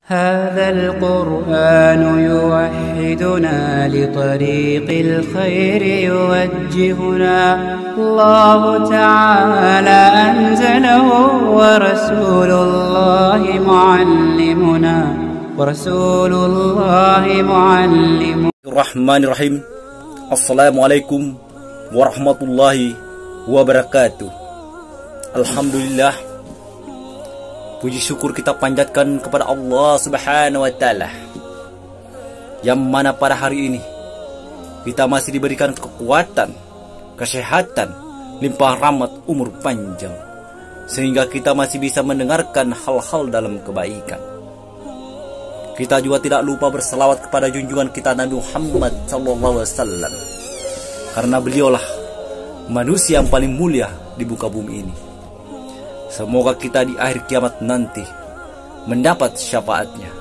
هذا القرآن يوحدنا لطريق الخير يوجهنا الله تعالى أنزله ورسول الله معلمنا Bismillahirrahmanirrahim. Assalamualaikum warahmatullahi wabarakatuh. Alhamdulillah, puji syukur kita panjatkan kepada Allah Subhanahu wa Ta'ala, yang mana pada hari ini kita masih diberikan kekuatan, kesehatan, limpah rahmat, umur panjang, sehingga kita masih bisa mendengarkan hal-hal dalam kebaikan. Kita juga tidak lupa berselawat kepada junjungan kita Nabi Muhammad SAW, karena beliaulah manusia yang paling mulia di muka bumi ini. Semoga kita di akhir kiamat nanti mendapat syafaatnya.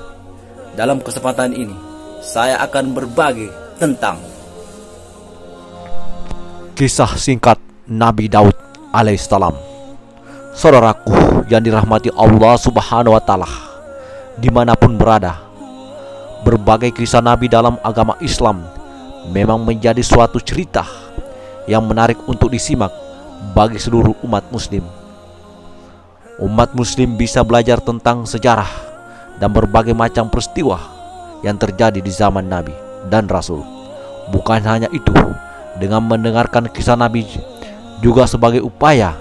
Dalam kesempatan ini saya akan berbagi tentang kisah singkat Nabi Daud alaihissalam. Saudaraku yang dirahmati Allah Subhanahu wa Ta'ala, dimanapun berada, berbagai kisah Nabi dalam agama Islam memang menjadi suatu cerita yang menarik untuk disimak bagi seluruh umat muslim. Umat muslim bisa belajar tentang sejarah dan berbagai macam peristiwa yang terjadi di zaman Nabi dan Rasul. Bukan hanya itu, dengan mendengarkan kisah Nabi juga sebagai upaya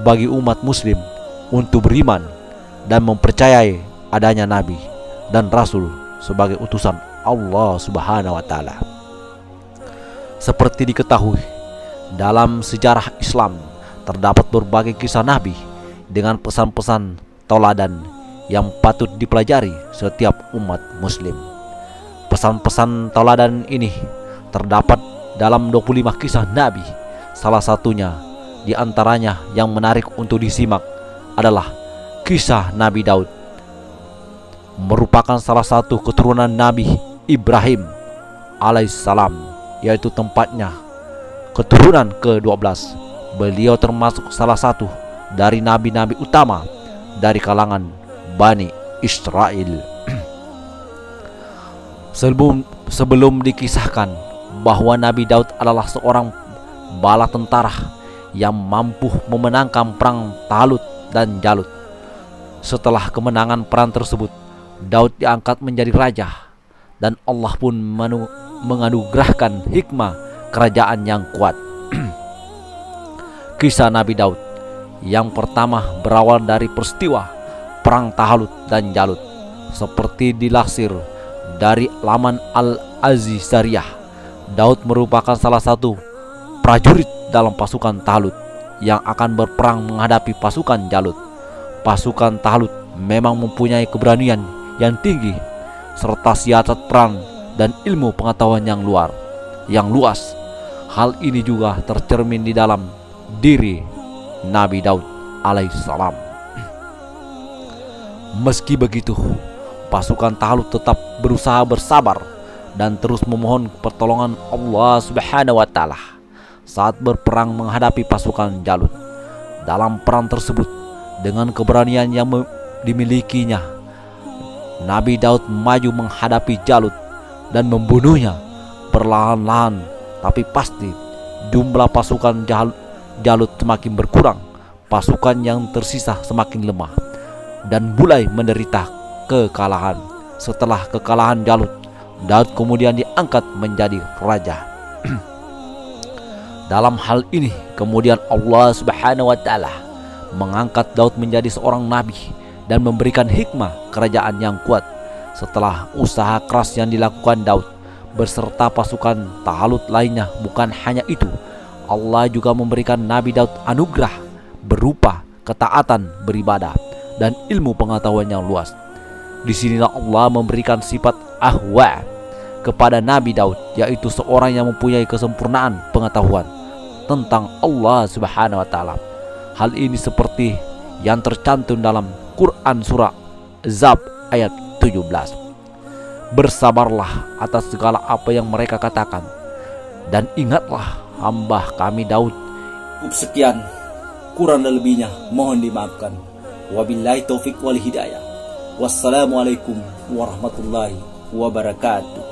bagi umat muslim untuk beriman dan mempercayai adanya Nabi dan Rasul sebagai utusan Allah Subhanahu wa Ta'ala. Seperti diketahui, dalam sejarah Islam terdapat berbagai kisah Nabi dengan pesan-pesan tauladan yang patut dipelajari setiap umat muslim. Pesan-pesan tauladan ini terdapat dalam 25 kisah Nabi. Salah satunya di antaranya yang menarik untuk disimak adalah kisah Nabi Daud, merupakan salah satu keturunan Nabi Ibrahim alaihissalam, yaitu tempatnya keturunan ke-12. Beliau termasuk salah satu dari nabi-nabi utama dari kalangan Bani Israel. Sebelum dikisahkan bahwa Nabi Daud adalah seorang bala tentara yang mampu memenangkan perang Talut dan Jalut. Setelah kemenangan perang tersebut, Daud diangkat menjadi raja, dan Allah pun menganugerahkan hikmah kerajaan yang kuat. Kisah Nabi Daud yang pertama berawal dari peristiwa perang Talut dan Jalut. Seperti dilansir dari laman Al-Azizariyah, Daud merupakan salah satu prajurit dalam pasukan Talut yang akan berperang menghadapi pasukan Jalut. Pasukan Talut memang mempunyai keberanian yang tinggi serta siasat perang dan ilmu pengetahuan yang luas. Hal ini juga tercermin di dalam diri Nabi Daud alaihissalam. Meski begitu, pasukan Talut tetap berusaha bersabar dan terus memohon pertolongan Allah Subhanahu wa Ta'ala saat berperang menghadapi pasukan Jalut. Dalam perang tersebut, dengan keberanian yang dimilikinya, Nabi Daud maju menghadapi Jalut dan membunuhnya perlahan-lahan, tapi pasti jumlah pasukan Jalut semakin berkurang. Pasukan yang tersisa semakin lemah dan mulai menderita kekalahan. Setelah kekalahan Jalut, Daud kemudian diangkat menjadi raja. Dalam hal ini kemudian Allah Subhanahu wa Ta'ala mengangkat Daud menjadi seorang nabi dan memberikan hikmah kerajaan yang kuat. Setelah usaha keras yang dilakukan Daud beserta pasukan Talut lainnya, bukan hanya itu, Allah juga memberikan Nabi Daud anugerah berupa ketaatan beribadah dan ilmu pengetahuan yang luas. Disinilah Allah memberikan sifat ahwa kepada Nabi Daud, yaitu seorang yang mempunyai kesempurnaan pengetahuan tentang Allah Subhanahu wa Ta'ala. Hal ini seperti yang tercantum dalam Quran surah Zab ayat 17. Bersabarlah atas segala apa yang mereka katakan, dan ingatlah hamba kami Daud. Sekian, kurang dan lebihnya mohon dimaafkan. Wabillahi taufik wal hidayah. Wassalamualaikum warahmatullahi wabarakatuh.